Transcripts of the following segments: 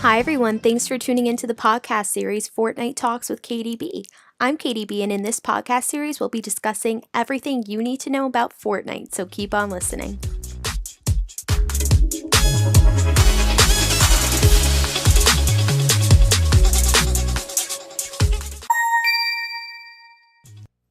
Hi, everyone. Thanks for tuning into the podcast series Fortnite Talks with KDB. I'm KDB, and in this podcast series, we'll be discussing everything you need to know about Fortnite, so keep on listening.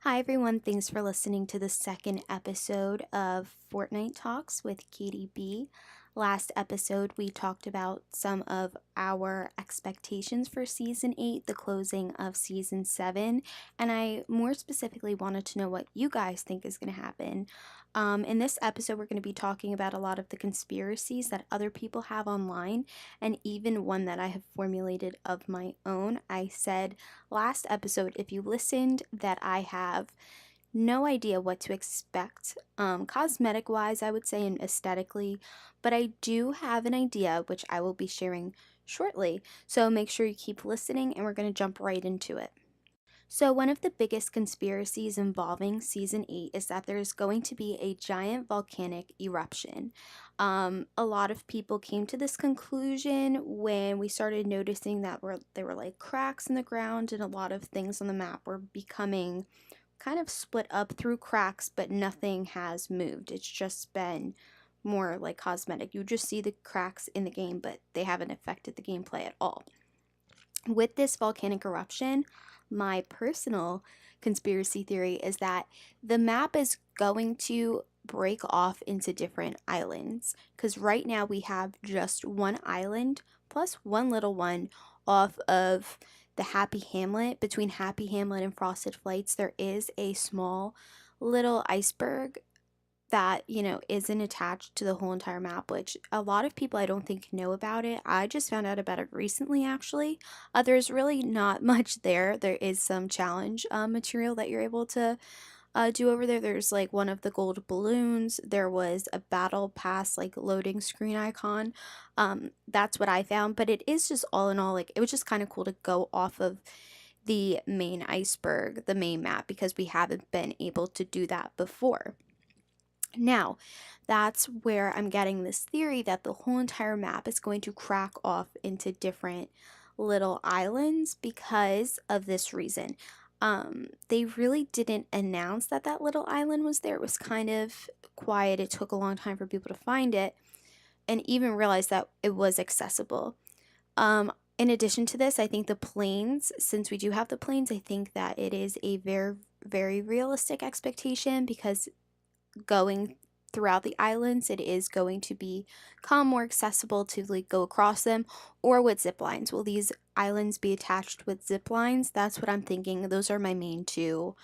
Hi, everyone. Thanks for listening to the second episode of Fortnite Talks with KDB. Last episode, we talked about some of our expectations for Season 8, the closing of Season 7, and I more specifically wanted to know what you guys think is going to happen. In this episode, we're going to be talking about a lot of the conspiracies that other people have online, and even one that I have formulated of my own. I said last episode, if you listened, that I have no idea what to expect, cosmetic wise, I would say, and aesthetically, but I do have an idea which I will be sharing shortly. So make sure you keep listening, and we're going to jump right into it. So, one of the biggest conspiracies involving season 8 is that there's going to be a giant volcanic eruption. A lot of people came to this conclusion when we started noticing that there were like cracks in the ground, and a lot of things on the map were becoming kind of split up through cracks, but nothing has moved. It's just been more like cosmetic. You just see the cracks in the game, but they haven't affected the gameplay at all. With this volcanic eruption, my personal conspiracy theory is that the map is going to break off into different islands, because right now we have just one island plus one little one off of the Happy Hamlet. Between Happy Hamlet and Frosted Flights, there is a small little iceberg that, isn't attached to the whole entire map, which a lot of people I don't think know about it. I just found out about it recently, actually. There's really not much there. There is some challenge material that you're able to do over there. There's like one of the gold balloons. There was a battle pass, like loading screen icon. That's what I found, but it is just all in all, like, it was just kind of cool to go off of the main iceberg, the main map, because we haven't been able to do that before. Now, that's where I'm getting this theory that the whole entire map is going to crack off into different little islands because of this reason. They really didn't announce that that little island was there. It was kind of quiet. It took a long time for people to find it and even realize that it was accessible. In addition to this, I think the planes, since we do have the planes, I think that it is a very, very realistic expectation, because going throughout the islands, it is going to become more accessible to like go across them, or with zip lines. Will these islands be attached with zip lines? That's what I'm thinking. Those are my main two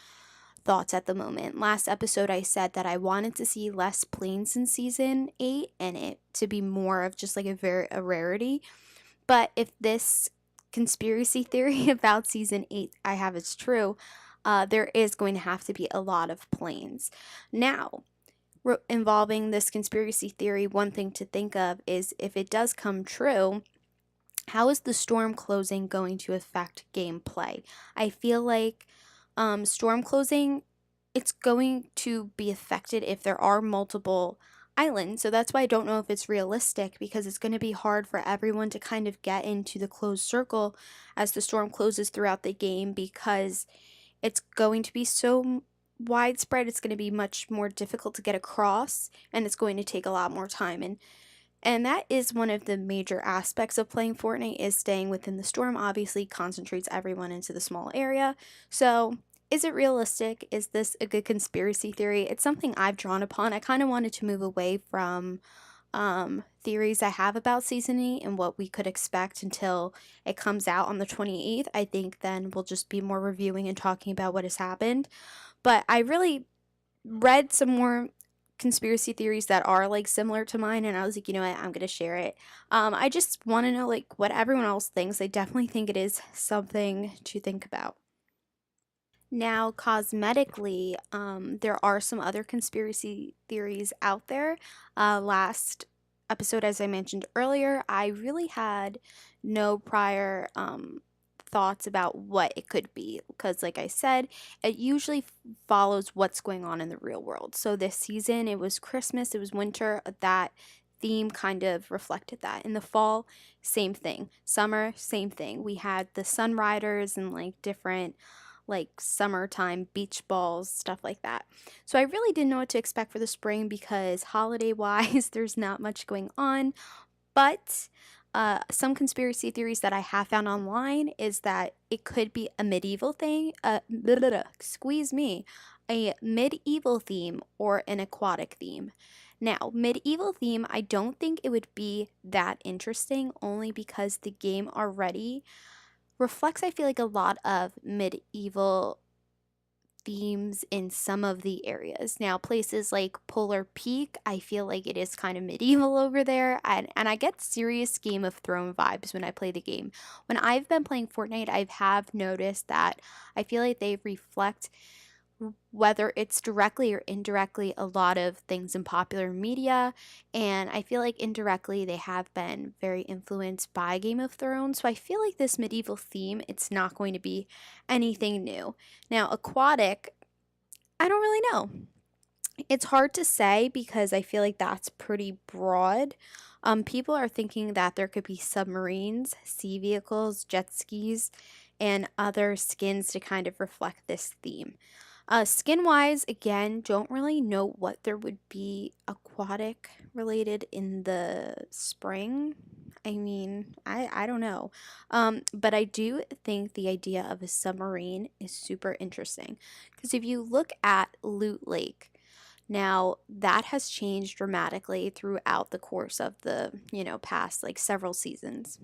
thoughts at the moment. Last episode, I said that I wanted to see less planes in season 8 and it to be more of just like a rarity. But if this conspiracy theory about season 8 I have is true, there is going to have to be a lot of planes. Now, involving this conspiracy theory, one thing to think of is, if it does come true, how is the storm closing going to affect gameplay? I feel like storm closing, it's going to be affected if there are multiple islands. So that's why I don't know if it's realistic, because it's going to be hard for everyone to kind of get into the closed circle as the storm closes throughout the game, because it's going to be so widespread. It's going to be much more difficult to get across, and it's going to take a lot more time. And that is one of the major aspects of playing Fortnite, is staying within the storm. Obviously concentrates everyone into the small area. So is it realistic? Is this a good conspiracy theory? It's something I've drawn upon. I kind of wanted to move away from theories I have about season 8 and what we could expect until it comes out on the 28th. I think then we'll just be more reviewing and talking about what has happened. But I really read some more conspiracy theories that are like similar to mine, and I was like, you know what, I'm gonna share it. I just want to know like what everyone else thinks. I definitely think it is something to think about. Now, cosmetically, there are some other conspiracy theories out there. Last episode, as I mentioned earlier, I really had no prior thoughts about what it could be, because, like I said, it usually follows what's going on in the real world. So this season, it was Christmas, it was winter. That theme kind of reflected that. In the fall, same thing. Summer, same thing. We had the sun riders and like different like summertime beach balls, stuff like that. So I really didn't know what to expect for the spring because holiday wise, there's not much going on. But some conspiracy theories that I have found online is that it could be a medieval thing, squeeze me, a medieval theme or an aquatic theme. Now, medieval theme, I don't think it would be that interesting only because the game already reflects, I feel like, a lot of medieval themes in some of the areas. Now, places like Polar Peak, I feel like it is kind of medieval over there, and I get serious Game of Thrones vibes when I play the game. When I've been playing Fortnite, I have noticed that I feel like they reflect, whether it's directly or indirectly, a lot of things in popular media, and I feel like indirectly they have been very influenced by Game of Thrones. So I feel like this medieval theme, it's not going to be anything new. Now, aquatic, I don't really know. It's hard to say because I feel like that's pretty broad. People are thinking that there could be submarines, sea vehicles, jet skis, and other skins to kind of reflect this theme. Skin wise, again, don't really know what there would be aquatic related in the spring. I mean, I don't know. But I do think the idea of a submarine is super interesting because if you look at Loot Lake, now that has changed dramatically throughout the course of the, past like several seasons.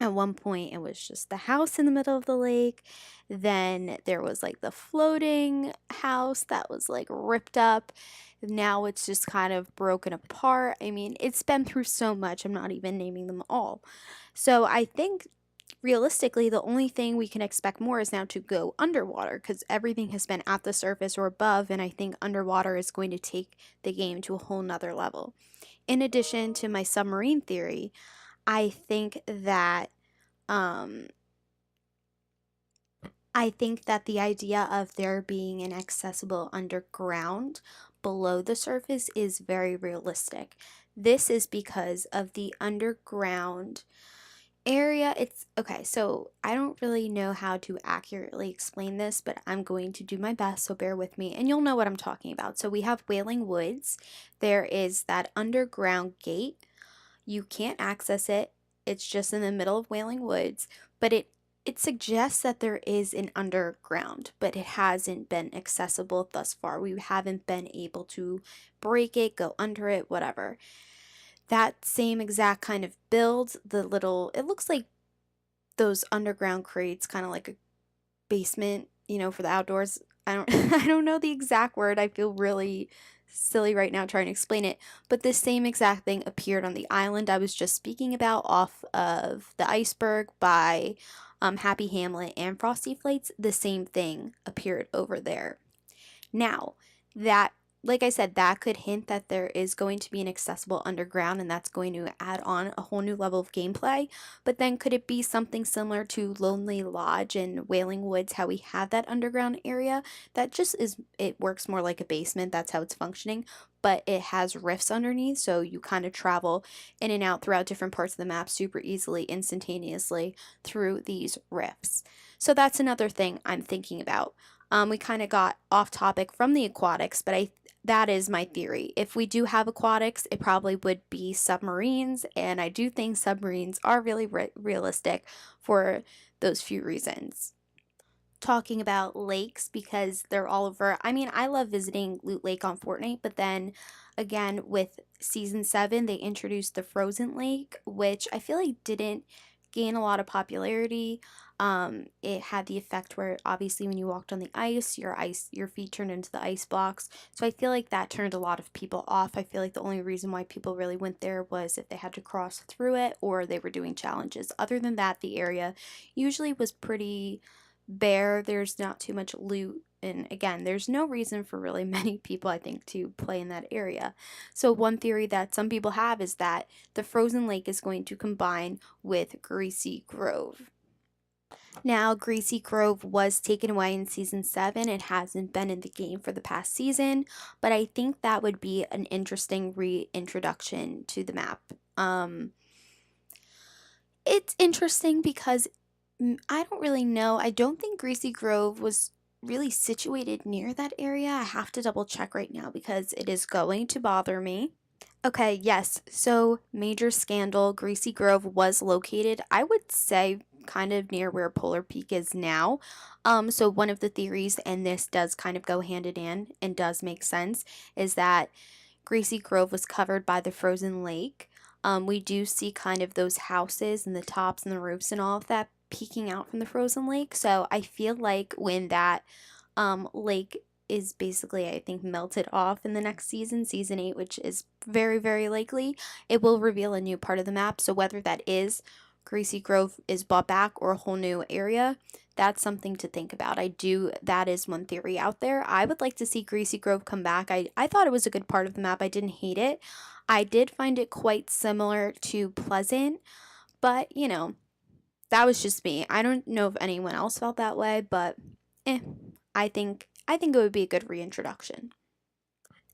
At one point, it was just the house in the middle of the lake. Then there was like the floating house that was like ripped up. Now it's just kind of broken apart. I mean, it's been through so much. I'm not even naming them all. So I think realistically, the only thing we can expect more is now to go underwater because everything has been at the surface or above. And I think underwater is going to take the game to a whole nother level. In addition to my submarine theory, I think that um the idea of there being an accessible underground below the surface is very realistic. This is because of the underground area. It's okay, so I don't really know how to accurately explain this, but I'm going to do my best, so bear with me and you'll know what I'm talking about. So we have Wailing Woods. There is that underground gate. You can't access it. It's just in the middle of Wailing Woods, but it suggests that there is an underground, but it hasn't been accessible thus far. We haven't been able to break it, go under it, whatever. That same exact kind of build, it looks like those underground crates, kind of like a basement, for the outdoors. I don't I don't know the exact word. I feel really silly right now trying to explain it, but this same exact thing appeared on the island I was just speaking about off of the iceberg by Happy Hamlet and Frosty Flakes. The same thing appeared over there. Now, that, like I said, that could hint that there is going to be an accessible underground and that's going to add on a whole new level of gameplay. But then could it be something similar to Lonely Lodge and Wailing Woods, how we have that underground area that just is, it works more like a basement, that's how it's functioning, but it has rifts underneath, so you kind of travel in and out throughout different parts of the map super easily, instantaneously through these rifts. So that's another thing I'm thinking about. We kind of got off topic from the aquatics, but that is my theory. If we do have aquatics, it probably would be submarines, and I do think submarines are really realistic for those few reasons. Talking about lakes because they're all over. I mean, I love visiting Loot Lake on Fortnite, but then again with season 7, they introduced the frozen lake, which I feel like didn't gain a lot of popularity. It had the effect where obviously when you walked on the your feet turned into the ice blocks. So I feel like that turned a lot of people off. I feel like the only reason why people really went there was if they had to cross through it or they were doing challenges. Other than that, the area usually was pretty bare. There's not too much loot. And again, there's no reason for really many people, I think, to play in that area. So, one theory that some people have is that the frozen lake is going to combine with Greasy Grove. Now, Greasy Grove was taken away in season 7. It hasn't been in the game for the past season, but I think that would be an interesting reintroduction to the map. It's interesting because I don't really know. I don't think Greasy Grove was really situated near that area. I have to double check right now because it is going to bother me. Okay, yes. So, major scandal, Greasy Grove was located, I would say, kind of near where Polar Peak is now. So one of the theories, and this does kind of go hand in hand and does make sense, is that Greasy Grove was covered by the frozen lake. We do see kind of those houses and the tops and the roofs and all of that peeking out from the frozen lake. So I feel like when that lake is basically, I think, melted off in the next season, season 8, which is very, very likely, it will reveal a new part of the map. So whether that is Greasy Grove is brought back or a whole new area, that's something to think about. That is one theory out there. I would like to see Greasy Grove come back. I thought it was a good part of the map. I didn't hate it. I did find it quite similar to Pleasant, but that was just me. I don't know if anyone else felt that way, but eh, I think it would be a good reintroduction.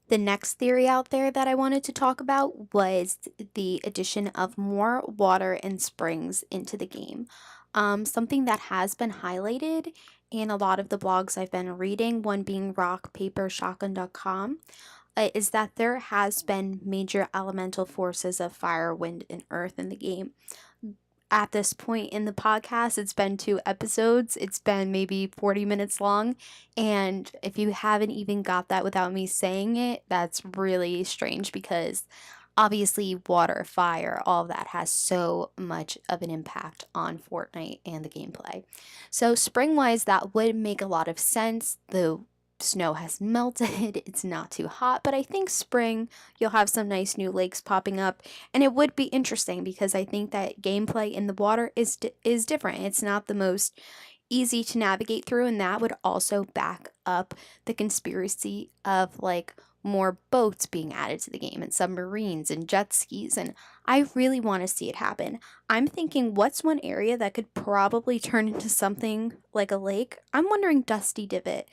The next theory out there that I wanted to talk about was the addition of more water and springs into the game. Something that has been highlighted in a lot of the blogs I've been reading, one being rockpapershotgun.com, is that there has been major elemental forces of fire, wind, and earth in the game. At this point in the podcast, it's been 2 episodes. It's been maybe 40 minutes long. And if you haven't even got that without me saying it, that's really strange because obviously water, fire, all of that has so much of an impact on Fortnite and the gameplay. So spring wise, that would make a lot of sense. The snow has melted, it's not too hot, but I think spring you'll have some nice new lakes popping up, and it would be interesting because I think that gameplay in the water is different. It's not the most easy to navigate through, and that would also back up the conspiracy of like more boats being added to the game and submarines and jet skis, and I really want to see it happen. I'm thinking, what's one area that could probably turn into something like a lake? I'm wondering Dusty Divot.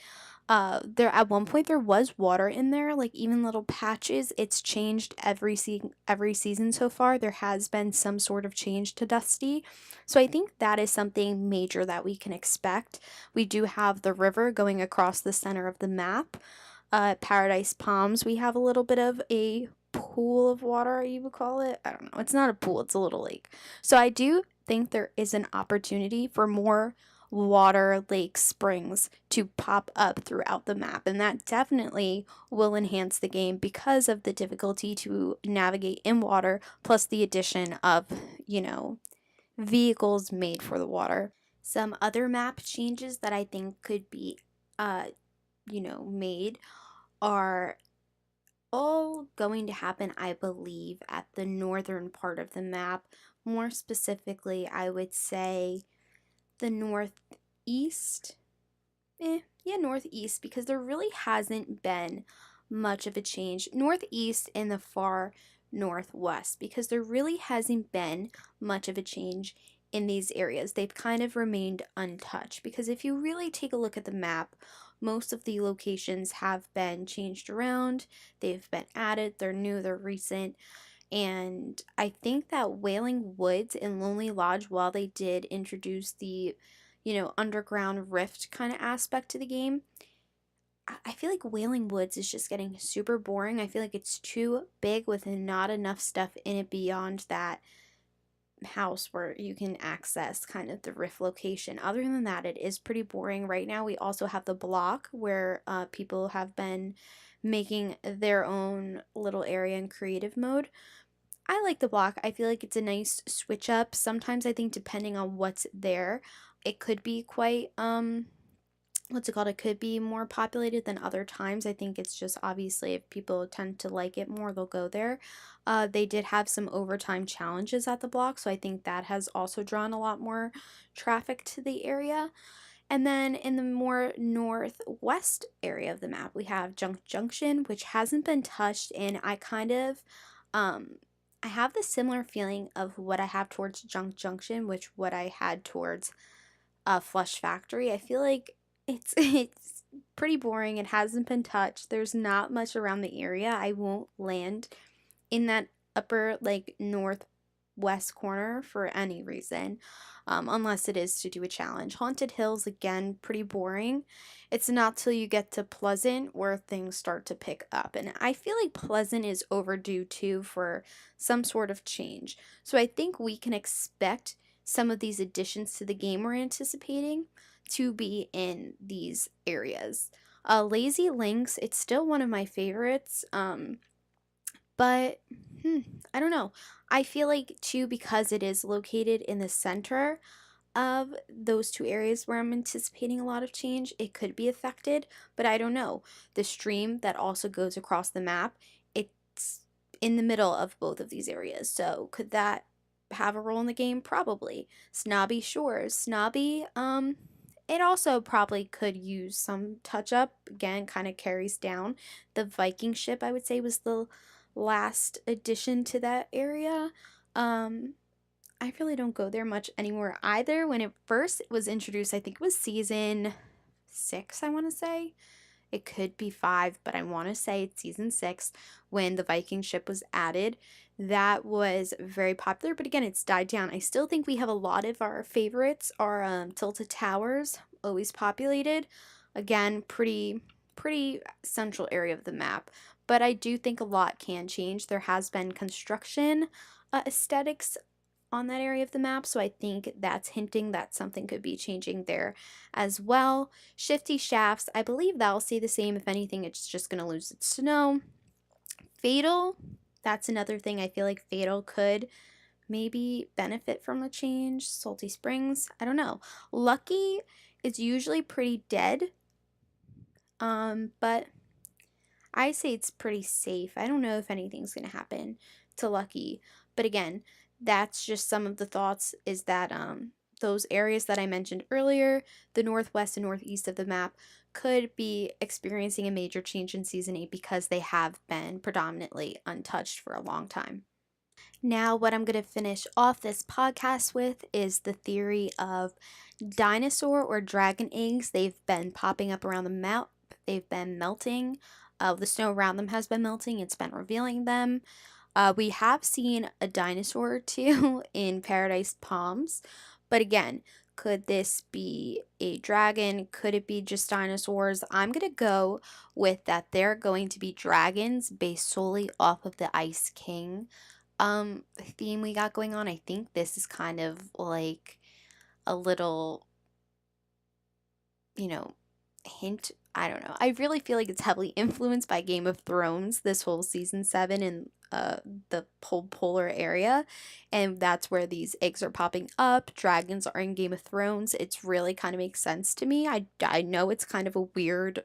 There at one point there was water in there, like even little patches. It's changed every season so far. There has been some sort of change to Dusty, so I think that is something major that we can expect. We do have the river going across the center of the map. Paradise Palms, we have a little bit of a pool of water, you would call it. I don't know. It's not a pool, it's a little lake. So I do think there is an opportunity for more water, lakes, springs to pop up throughout the map, and that definitely will enhance the game because of the difficulty to navigate in water, plus the addition of, you know, vehicles made for the water. Some other map changes that I think could be, made are all going to happen, I believe, at the northern part of the map. More specifically, I would say the northeast. Yeah, northeast, because there really hasn't been much of a change. Northeast and the far northwest, because there really hasn't been much of a change in these areas. They've kind of remained untouched, because if you really take a look at the map, most of the locations have been changed around, they've been added, they're new, they're recent. And I think that Wailing Woods and Lonely Lodge, while they did introduce the, underground rift kind of aspect to the game, I feel like Wailing Woods is just getting super boring. I feel like it's too big with not enough stuff in it beyond that house where you can access kind of the rift location. Other than that, it is pretty boring. Right now, we also have the block where people have been making their own little area in creative mode. I like the block. I feel like it's a nice switch up. Sometimes I think depending on what's there, it could be quite what's it called? It could be more populated than other times. I think it's just obviously if people tend to like it more, they'll go there. They did have some overtime challenges at the block, so I think that has also drawn a lot more traffic to the area. And then in the more northwest area of the map, we have Junk Junction, which hasn't been touched, and um, I have the similar feeling of what I have towards Junk Junction, which what I had towards Flush Factory. I feel like it's pretty boring. It hasn't been touched. There's not much around the area. I won't land in that upper like northwest corner for any reason, unless it is to do a challenge. Haunted Hills, again, pretty boring. It's not till you get to Pleasant where things start to pick up, and I feel like Pleasant is overdue too for some sort of change. So I think we can expect some of these additions to the game we're anticipating to be in these areas. Lazy Links, it's still one of my favorites. But I don't know. I feel like too, because it is located in the center of those two areas where I'm anticipating a lot of change, it could be affected, but I don't know. The stream that also goes across the map, it's in the middle of both of these areas. So could that have a role in the game? Probably. Snobby Shores. Snobby, it also probably could use some touch up. Again, kind of carries down. The Viking ship, I would say, was the last addition to that area. I really don't go there much anymore either. When it first was introduced, I think it was season 6, I want to say. It could be 5, but I want to say it's season 6 when the Viking ship was added. That was very popular, but again, it's died down. I still think we have a lot of our favorites are Tilted Towers, always populated. Again, pretty central area of the map. But I do think a lot can change. There has been construction aesthetics on that area of the map, so I think that's hinting that something could be changing there as well. Shifty Shafts, I believe that'll stay the same. If anything, it's just going to lose its snow. Fatal, that's another thing. I feel like Fatal could maybe benefit from a change. Salty Springs, I don't know. Lucky is usually pretty dead, but I say it's pretty safe. I don't know if anything's going to happen to Lucky, but again, that's just some of the thoughts, is that those areas that I mentioned earlier, the northwest and northeast of the map, could be experiencing a major change in season 8 because they have been predominantly untouched for a long time. Now, what I'm going to finish off this podcast with is the theory of dinosaur or dragon eggs. They've been popping up around the map, they've been melting. The snow around them has been melting, it's been revealing them. We have seen a dinosaur or two in Paradise Palms, but again, could this be a dragon? Could it be just dinosaurs? I'm going to go with that they're going to be dragons based solely off of the Ice King theme we got going on. I think this is kind of like a little, you know, hint. I don't know. I really feel like it's heavily influenced by Game of Thrones, this whole season 7 and the whole polar area, and that's where these eggs are popping up. Dragons are in Game of Thrones. It's really kind of makes sense to me. I know it's kind of a weird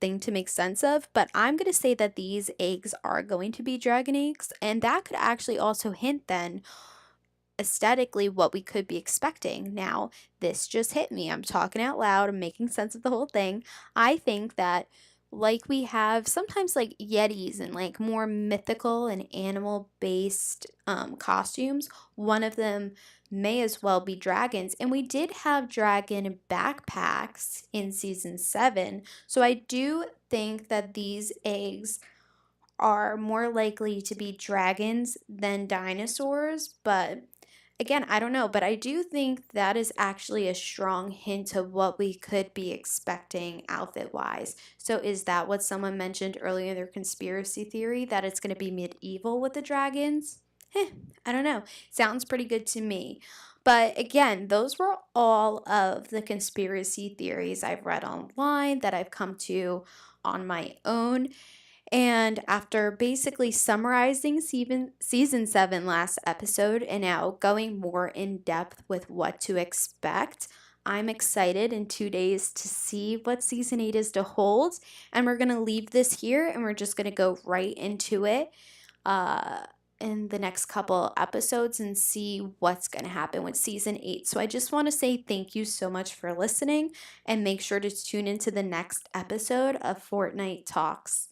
thing to make sense of, but I'm going to say that these eggs are going to be dragon eggs, and that could actually also hint then aesthetically what we could be expecting. Now, this just hit me. I'm talking out loud. I'm making sense of the whole thing. I think that like we have sometimes like yetis and like more mythical and animal based costumes, one of them may as well be dragons. And we did have dragon backpacks in season 7. So I do think that these eggs are more likely to be dragons than dinosaurs, but again, I don't know, but I do think that is actually a strong hint of what we could be expecting outfit wise. So, is that what someone mentioned earlier in their conspiracy theory, that it's going to be medieval with the dragons? I don't know. Sounds pretty good to me. But again, those were all of the conspiracy theories I've read online that I've come to on my own. And after basically summarizing season 7 last episode and now going more in depth with what to expect, I'm excited in 2 days to see what season 8 is to hold. And we're going to leave this here and we're just going to go right into it in the next couple episodes and see what's going to happen with season 8. So I just want to say thank you so much for listening and make sure to tune into the next episode of Fortnite Talks.